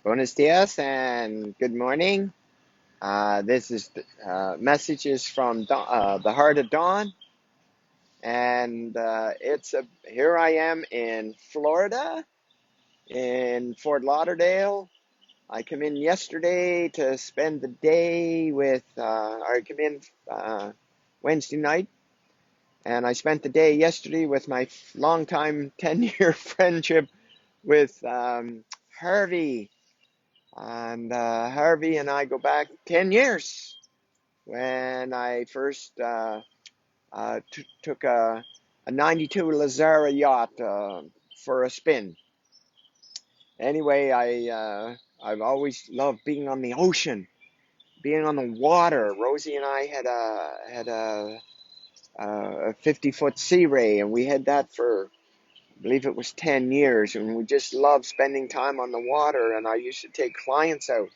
Buenos dias and good morning. This is messages from the heart of dawn, and here I am in Florida, in Fort Lauderdale. I come in yesterday to spend the day I come in Wednesday night, and I spent the day yesterday with my longtime 10-year friendship with Harvey. And Harvey and I go back 10 years when I first took a 92 Lazara yacht for a spin. Anyway, I've always loved being on the ocean, being on the water. Rosie and I had a 50-foot Sea Ray, and we had that for, I believe it was 10 years, and we just loved spending time on the water. And I used to take clients out.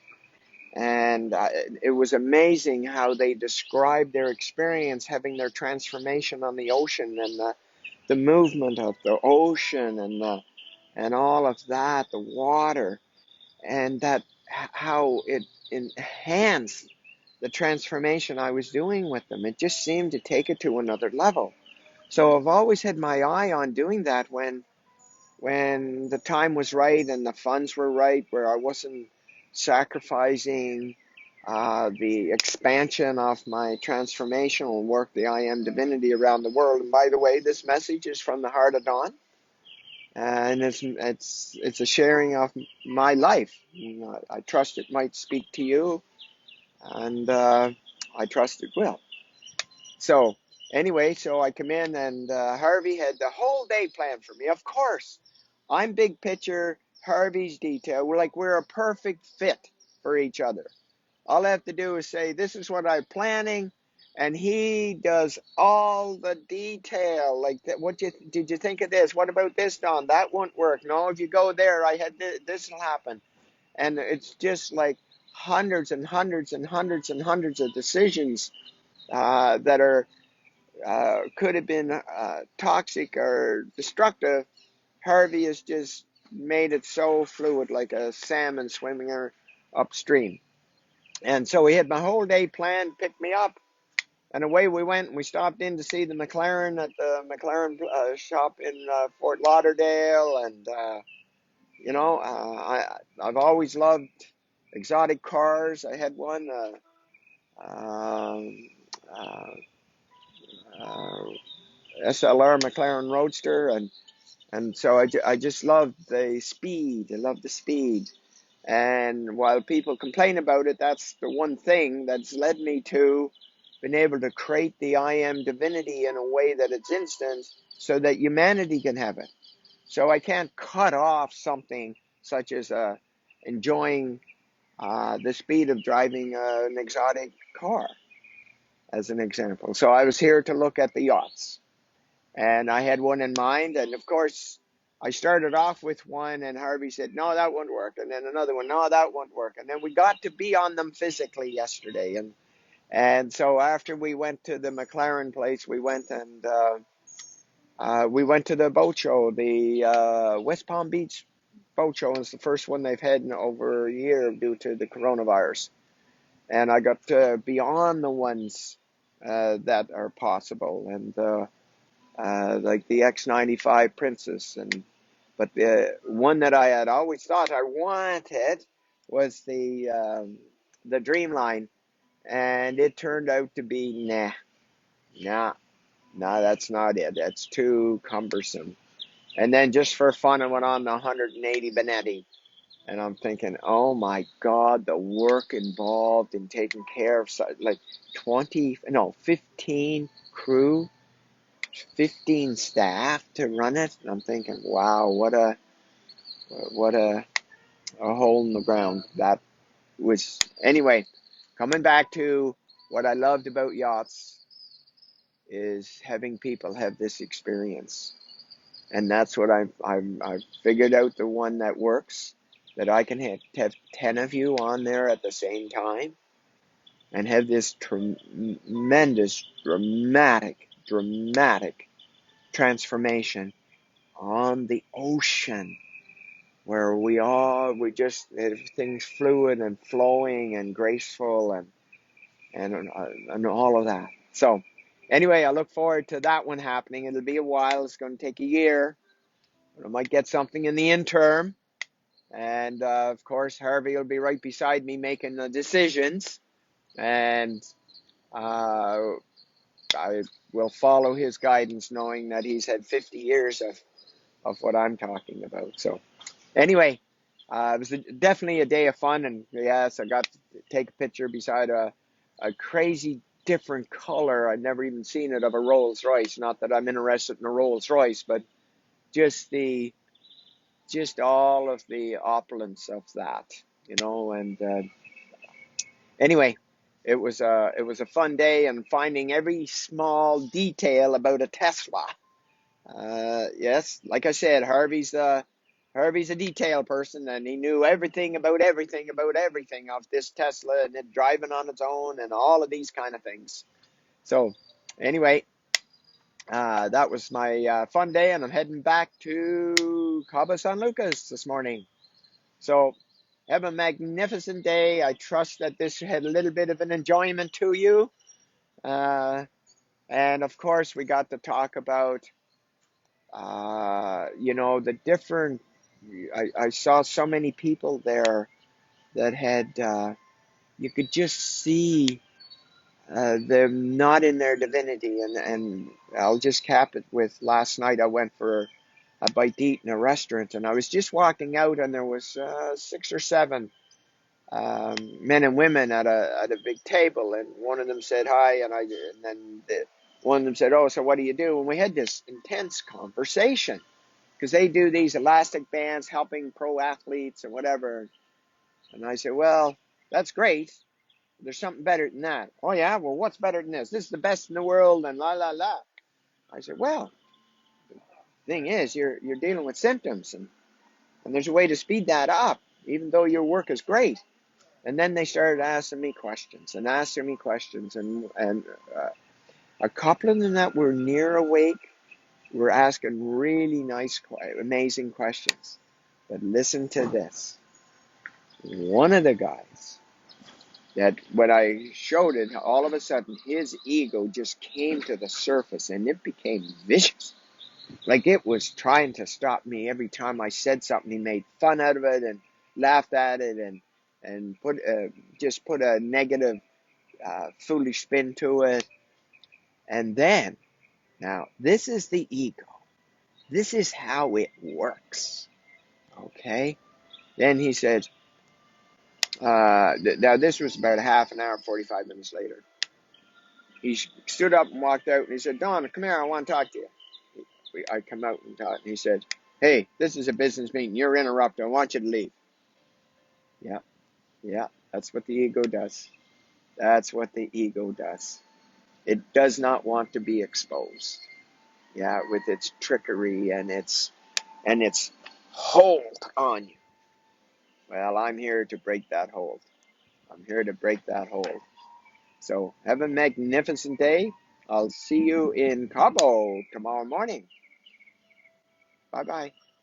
And it was amazing how they described their experience having their transformation on the ocean, and the movement of the ocean, and all of that, the water, and that how it enhanced the transformation I was doing with them. It just seemed to take it to another level. So I've always had my eye on doing that when the time was right and the funds were right, where I wasn't sacrificing the expansion of my transformational work, the I Am Divinity, around the world. And by the way, this message is from the Heart of Dawn, and it's a sharing of my life. I trust it might speak to you, and I trust it will. So anyway, so I come in, and Harvey had the whole day planned for me. Of course, I'm big picture, Harvey's detail. We're a perfect fit for each other. All I have to do is say, this is what I'm planning, and he does all the detail. Like, did you think of this? What about this, Don? That won't work. No, if you go there, this will happen. And it's just like hundreds and hundreds and hundreds and hundreds of decisions that are could have been toxic or destructive. Harvey has just made it so fluid, like a salmon swimming upstream. And so he had my whole day planned, picked me up, and away we went. And we stopped in to see the McLaren at the McLaren shop in Fort Lauderdale. And, I've always loved exotic cars. I had one, um, uh, uh, SLR McLaren Roadster, and so I just loved the speed. I loved the speed. And while people complain about it, that's the one thing that's led me to being able to create the I Am Divinity in a way that it's instant so that humanity can have it. So I can't cut off something such as enjoying the speed of driving an exotic car, as an example. So I was here to look at the yachts. And I had one in mind, and of course, I started off with one, and Harvey said, no, that won't work. And then another one, no, that won't work. And then we got to be on them physically yesterday. And so after we went to the McLaren place, we went to the boat show. The West Palm Beach boat show is the first one they've had in over a year due to the coronavirus. And I got to be on the ones that are possible. And like the X95 Princess, but the one that I had always thought I wanted was the Dreamline, and it turned out to be nah, that's not it. That's too cumbersome. And then just for fun, I went on the 180 Benetti, and I'm thinking, oh my God, the work involved in taking care of 15 crew, 15 staff to run it. And I'm thinking, wow, what a hole in the ground that was. Anyway, coming back to what I loved about yachts is having people have this experience. And that's what I've figured out, the one that works, that I can have 10 of you on there at the same time and have this tremendous, dramatic transformation on the ocean. where everything's fluid and flowing and graceful and all of that. So anyway, I look forward to that one happening. It'll be a while. It's going to take a year. I might get something in the interim. And of course, Harvey will be right beside me making the decisions. And I will follow his guidance, knowing that he's had 50 years of what I'm talking about. So anyway, it was definitely a day of fun. And yes, I got to take a picture beside a crazy different color. I'd never even seen it, of a Rolls Royce. Not that I'm interested in a Rolls Royce, but just all of the opulence of that, and anyway, it was a fun day, and finding every small detail about a Tesla. Yes, like I said, Harvey's a detail person, and he knew everything about everything of this Tesla and it driving on its own and all of these kind of things. So anyway, that was my fun day, and I'm heading back to Cabo San Lucas this morning. So have a magnificent day. I trust that this had a little bit of an enjoyment to you. And of course, we got to talk about, the different. I saw so many people there that had, you could just see them not in their divinity. And I'll just cap it with last night. I went for a bite to eat in a restaurant, and I was just walking out, and there was 6 or 7 men and women at a big table, and one of them said hi, and then one of them said, "Oh, so what do you do?" And we had this intense conversation because they do these elastic bands helping pro athletes and whatever. And I said, "Well, that's great. There's something better than that." "Oh yeah, well, what's better than this? This is the best in the world," and la la la. I said, "Well, the thing is, you're dealing with symptoms, and there's a way to speed that up, even though your work is great." And then they started asking me questions, and a couple of them that were near awake were asking really nice, amazing questions. But listen to this. One of the guys, that when I showed it, all of a sudden his ego just came to the surface, and it became vicious. Like it was trying to stop me every time I said something. He made fun out of it and laughed at it, and just put a negative, foolish spin to it. And then, now, this is the ego. This is how it works. Okay? Then he said, now this was about a half an hour, 45 minutes later. He stood up and walked out, and he said, "Don, come here, I want to talk to you." I come out and talk, and he said, "Hey, this is a business meeting. You're interrupted. I want you to leave." Yeah, yeah, that's what the ego does. That's what the ego does. It does not want to be exposed. Yeah, with its trickery and its hold on you. Well, I'm here to break that hold. I'm here to break that hold. So have a magnificent day. I'll see you in Cabo tomorrow morning. Bye bye.